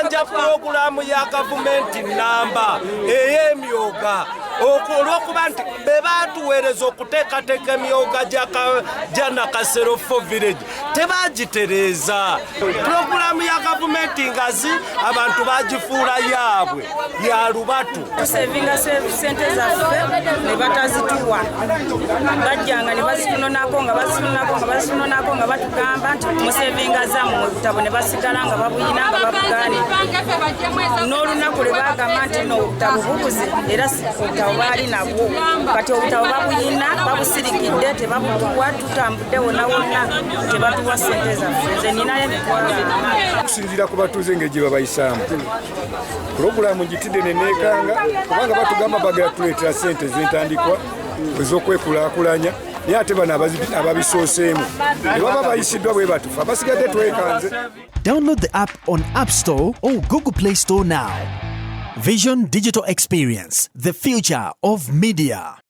okubanja pulogulaamu ya gavumenti nnamba ey'emyoga olw'okuba nti be baatuweereza okuteekateeka emyoga gya Nakasero village tebagitereeza. Pulogulaamu ya gavumenti ngazi abantu bagifuula yaabwe ya lubatu. Tusevinga ssente zaffe ne batazituwa bajjanga ne bazitunonako nga batugamba nti musevinga zammwe mu butabo ne basigala nga babuyina nga babugaanira n'olunaku lwe bagamba nti no obutabo bubuze era obutabo baali nabwo kati obutabo babuyina babusirikidde tebabutuwa tutambudde wonna wonna tebatuwa ssente zaffe nze ninayo emitwalo okusinziira ku batuuze engeri gye babayisaamu pulogulaamu gitidde neneekanga kubanga batugamba bagala tuleetera ssente z'entandikwa ez'okwekulaakulanya naye ate bano ababisooseemu ne baba bayisiddwa bwe batufa basigadde twekanze. Download the app on App Store or Google Play Store now. Vision Digital Experience, the future of media.